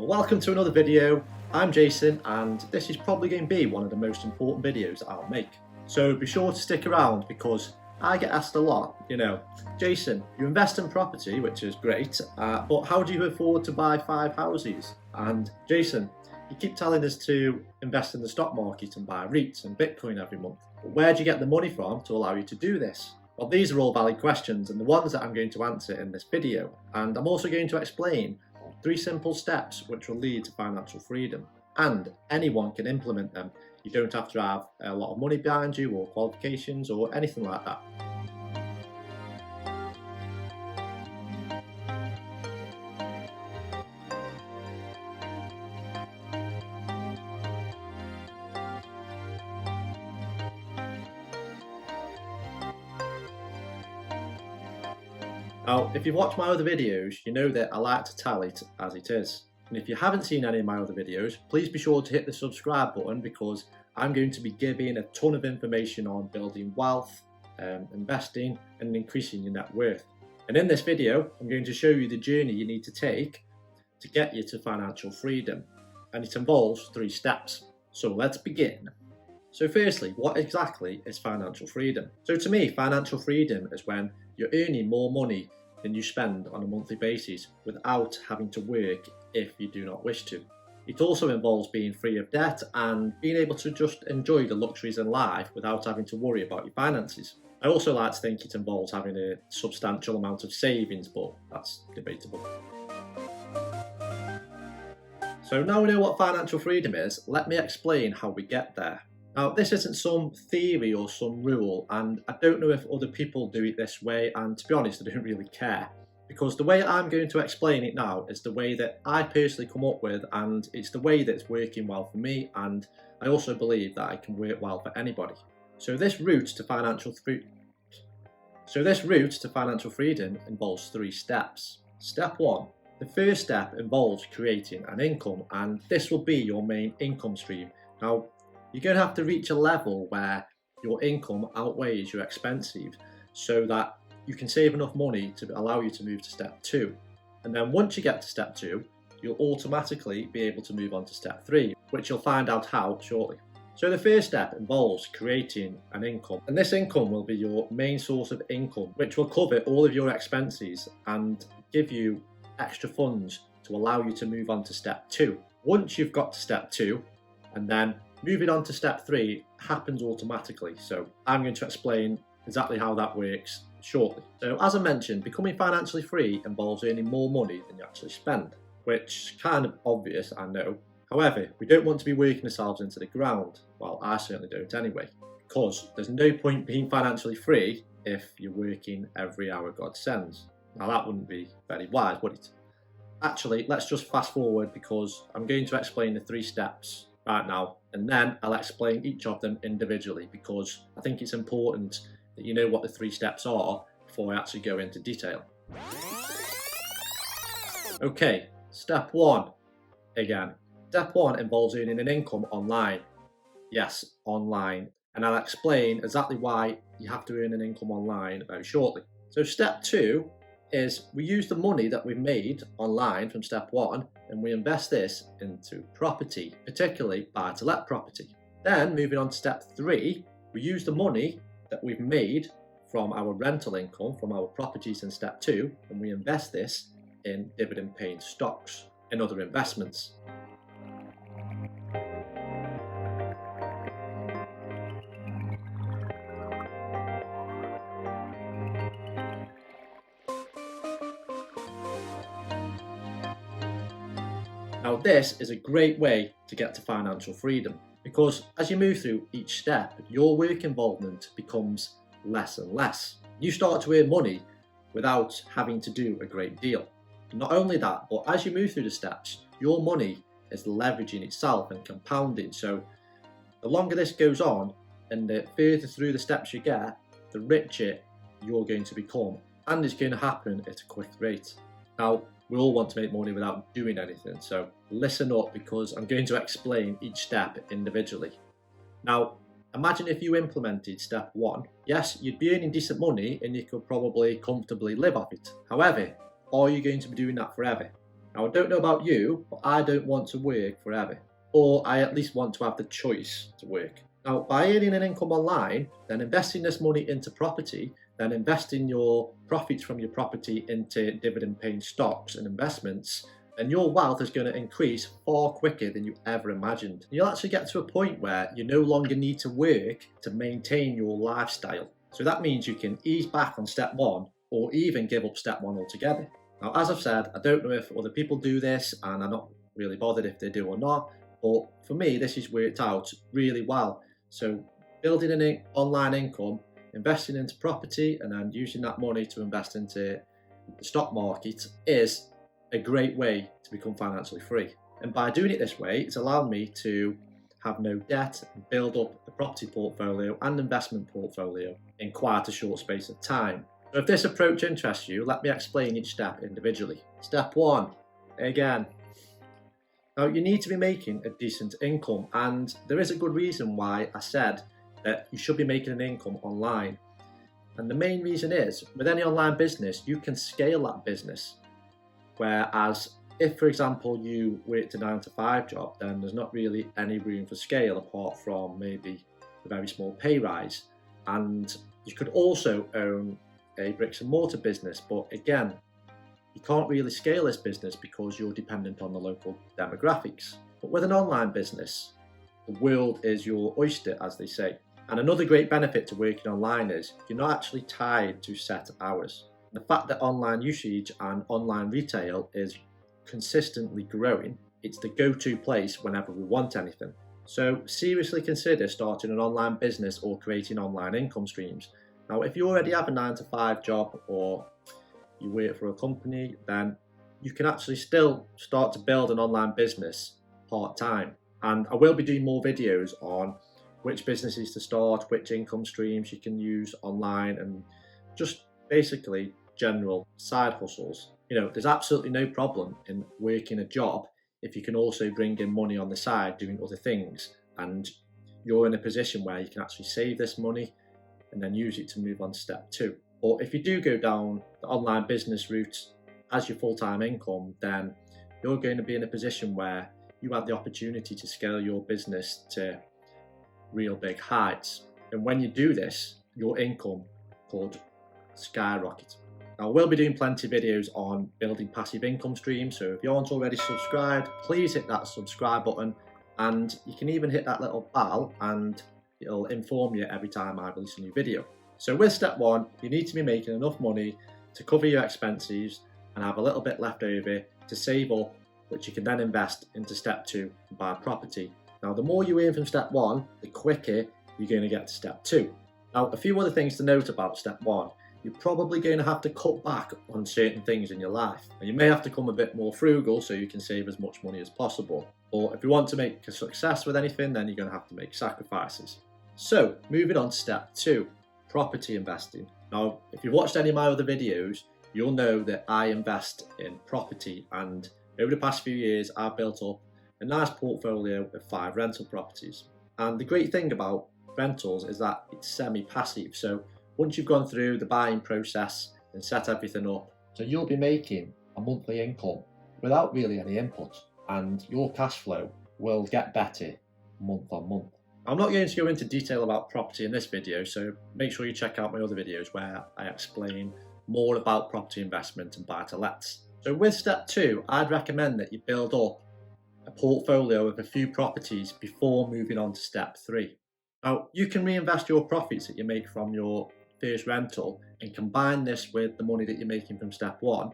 Well, welcome to another video. I'm Jason and this is probably going to be one of the most important videos that I'll make. So be sure to stick around because I get asked a lot, Jason, you invest in property, which is great, but how do you afford to buy 5 houses? And Jason, you keep telling us to invest in the stock market and buy REITs and Bitcoin every month. But where do you get the money from to allow you to do this? Well, these are all valid questions and the ones that I'm going to answer in this video. And I'm also going to explain 3 simple steps which will lead to financial freedom, and anyone can implement them. You don't have to have a lot of money behind you or qualifications or anything like that. Now, if you've watched my other videos, you know that I like to tell it as it is. And if you haven't seen any of my other videos, please be sure to hit the subscribe button because I'm going to be giving a ton of information on building wealth, investing and increasing your net worth. And in this video, I'm going to show you the journey you need to take to get you to financial freedom. And it involves 3 steps. So let's begin. So firstly, what exactly is financial freedom? So to me, financial freedom is when you're earning more money than you spend on a monthly basis without having to work if you do not wish to. It also involves being free of debt and being able to just enjoy the luxuries in life without having to worry about your finances. I also like to think it involves having a substantial amount of savings, but that's debatable. So now we know what financial freedom is, let me explain how we get there. Now, this isn't some theory or some rule, and I don't know if other people do it this way, and to be honest, I don't really care. Because the way I'm going to explain it now is the way that I personally come up with, and it's the way that's working well for me, and I also believe that it can work well for anybody. So this route to financial freedom involves 3 steps. Step 1. The first step involves creating an income, and this will be your main income stream. Now, you're going to have to reach a level where your income outweighs your expenses so that you can save enough money to allow you to move to step 2. And then once you get to step 2, you'll automatically be able to move on to step 3, which you'll find out how shortly. So the first step involves creating an income, and this income will be your main source of income, which will cover all of your expenses and give you extra funds to allow you to move on to step 2. Once you've got to step 2, and then moving on to step 3 happens automatically, so I'm going to explain exactly how that works shortly. So as I mentioned, becoming financially free involves earning more money than you actually spend, which is kind of obvious, I know. However, we don't want to be working ourselves into the ground. Well, I certainly don't anyway, because there's no point being financially free if you're working every hour God sends. Now that wouldn't be very wise, would it? Actually, let's just fast forward because I'm going to explain the 3 steps right now, and then I'll explain each of them individually because I think it's important that you know what the 3 steps are before I actually go into detail. Okay, step 1 again. Step 1 involves earning an income online. Yes, online. And I'll explain exactly why you have to earn an income online very shortly. So step 2 is we use the money that we've made online from step 1 and we invest this into property, particularly buy-to-let property. Then moving on to step 3, we use the money that we've made from our rental income from our properties in step 2 and we invest this in dividend paying stocks and other investments. Now this is a great way to get to financial freedom because as you move through each step, your work involvement becomes less and less. You start to earn money without having to do a great deal. Not only that, but as you move through the steps, your money is leveraging itself and compounding. So the longer this goes on and the further through the steps you get, the richer you're going to become, and it's going to happen at a quick rate. Now, we all want to make money without doing anything, so listen up because I'm going to explain each step individually. Now, imagine if you implemented step 1. Yes, you'd be earning decent money and you could probably comfortably live off it. However, are you going to be doing that forever? Now, I don't know about you, but I don't want to work forever, or I at least want to have the choice to work. Now, by earning an income online, then investing this money into property, then investing your profits from your property into dividend paying stocks and investments, then your wealth is going to increase far quicker than you ever imagined. You'll actually get to a point where you no longer need to work to maintain your lifestyle. So that means you can ease back on step one, or even give up step one altogether. Now, as I've said, I don't know if other people do this, and I'm not really bothered if they do or not, but for me, this has worked out really well. So building an online income, investing into property, and then using that money to invest into the stock market is a great way to become financially free. And by doing it this way, it's allowed me to have no debt and build up a property portfolio and investment portfolio in quite a short space of time. So if this approach interests you, let me explain each step individually. Step one, again. Now, you need to be making a decent income, and there is a good reason why I said that you should be making an income online. And the main reason is, with any online business, you can scale that business. Whereas if, for example, you worked a 9-to-5 job, then there's not really any room for scale apart from maybe a very small pay rise. And you could also own a bricks and mortar business, but again, you can't really scale this business because you're dependent on the local demographics. But with an online business, the world is your oyster, as they say. And another great benefit to working online is you're not actually tied to set hours. The fact that online usage and online retail is consistently growing, it's the go-to place whenever we want anything. So seriously consider starting an online business or creating online income streams. Now, if you already have a 9-to-5 job or you work for a company, then you can actually still start to build an online business part-time. And I will be doing more videos on which businesses to start, which income streams you can use online, and just basically general side hustles. You know, there's absolutely no problem in working a job if you can also bring in money on the side doing other things, and you're in a position where you can actually save this money and then use it to move on to step two. Or if you do go down the online business route as your full-time income, then you're going to be in a position where you have the opportunity to scale your business to real big heights. And when you do this, your income could skyrocket. Now, we'll be doing plenty of videos on building passive income streams, so if you aren't already subscribed, please hit that subscribe button, and you can even hit that little bell and it'll inform you every time I release a new video. So with step one, you need to be making enough money to cover your expenses and have a little bit left over to save up, which you can then invest into step two and buy property. Now, the more you earn from step one, the quicker you're going to get to step two. Now, a few other things to note about step one. You're probably going to have to cut back on certain things in your life. And you may have to become a bit more frugal so you can save as much money as possible. Or if you want to make a success with anything, then you're going to have to make sacrifices. So, moving on to step two, property investing. Now, if you've watched any of my other videos, you'll know that I invest in property, and over the past few years, I've built up a nice portfolio of 5 rental properties. And the great thing about rentals is that it's semi-passive. So once you've gone through the buying process and set everything up, so you'll be making a monthly income without really any input, and your cash flow will get better month on month. I'm not going to go into detail about property in this video, so make sure you check out my other videos where I explain more about property investment and buy-to-lets. So with step two, I'd recommend that you build up a portfolio of a few properties before moving on to step three. Now, you can reinvest your profits that you make from your first rental and combine this with the money that you're making from step one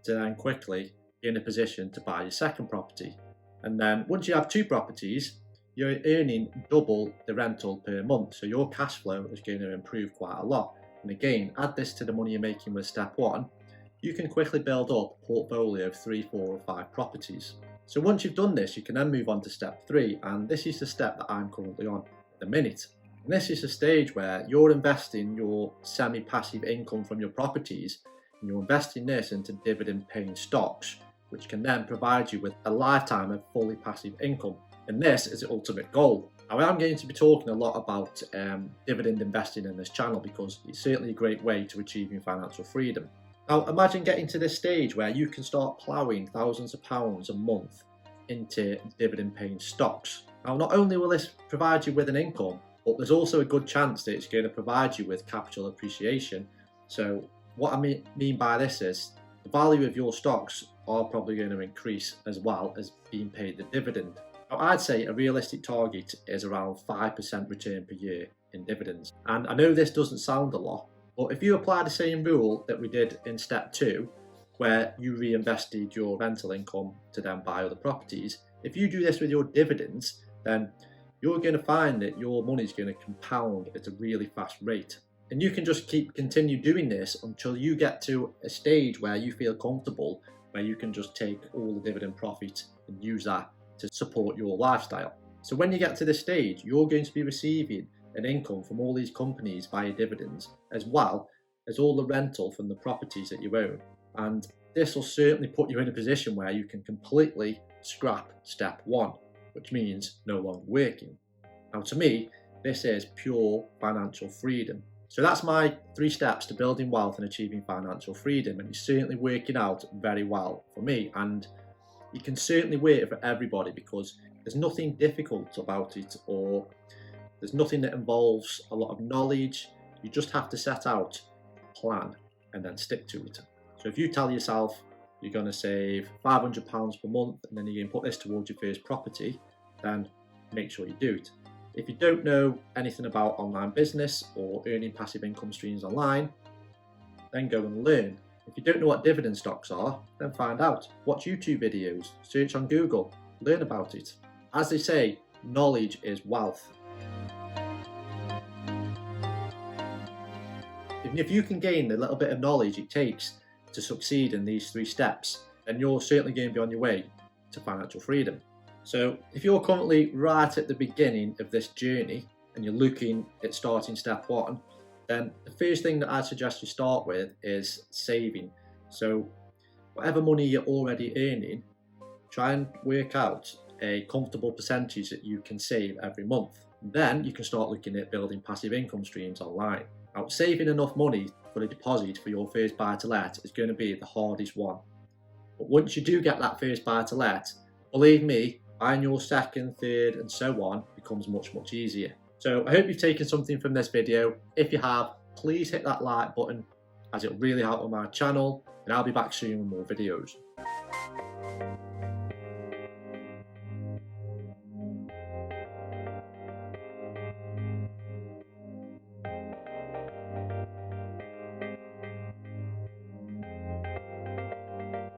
to then quickly be in a position to buy your second property. And then once you have 2 properties, you're earning double the rental per month, so your cash flow is going to improve quite a lot. And again, add this to the money you're making with step one, you can quickly build up a portfolio of 3, 4 or 5 properties. So once you've done this, you can then move on to step 3, and this is the step that I'm currently on at the minute. And this is the stage where you're investing your semi-passive income from your properties, and you're investing this into dividend-paying stocks, which can then provide you with a lifetime of fully passive income. And this is the ultimate goal. Now, I'm going to be talking a lot about dividend investing in this channel because it's certainly a great way to achieving financial freedom. Now imagine getting to this stage where you can start ploughing thousands of pounds a month into dividend paying stocks. Now not only will this provide you with an income, but there's also a good chance that it's going to provide you with capital appreciation. So what I mean by this is the value of your stocks are probably going to increase as well as being paid the dividend. Now I'd say a realistic target is around 5% return per year in dividends. And I know this doesn't sound a lot, but if you apply the same rule that we did in step 2, where you reinvested your rental income to then buy other properties, if you do this with your dividends, then you're going to find that your money is going to compound at a really fast rate. And you can just continue doing this until you get to a stage where you feel comfortable, where you can just take all the dividend profit and use that to support your lifestyle. So when you get to this stage, you're going to be receiving an income from all these companies via dividends, as well as all the rental from the properties that you own. And this will certainly put you in a position where you can completely scrap step 1, which means no longer working. Now to me, this is pure financial freedom. So that's my 3 steps to building wealth and achieving financial freedom, and it's certainly working out very well for me, and you can certainly work for everybody because there's nothing difficult about it, or there's nothing that involves a lot of knowledge. You just have to set out a plan and then stick to it. So if you tell yourself you're going to save £500 per month and then you're going to put this towards your first property, then make sure you do it. If you don't know anything about online business or earning passive income streams online, then go and learn. If you don't know what dividend stocks are, then find out. Watch YouTube videos, search on Google, learn about it. As they say, knowledge is wealth. And if you can gain the little bit of knowledge it takes to succeed in these 3 steps, then you're certainly going to be on your way to financial freedom. So if you're currently right at the beginning of this journey and you're looking at starting step 1, then the first thing that I suggest you start with is saving. So whatever money you're already earning, try and work out a comfortable percentage that you can save every month. Then you can start looking at building passive income streams online. Now, saving enough money for a deposit for your first buy-to-let is going to be the hardest one. But once you do get that first buy-to-let, believe me, buying your second, third and so on becomes much, much easier. So I hope you've taken something from this video. If you have, please hit that like button as it'll really help on my channel, and I'll be back soon with more videos.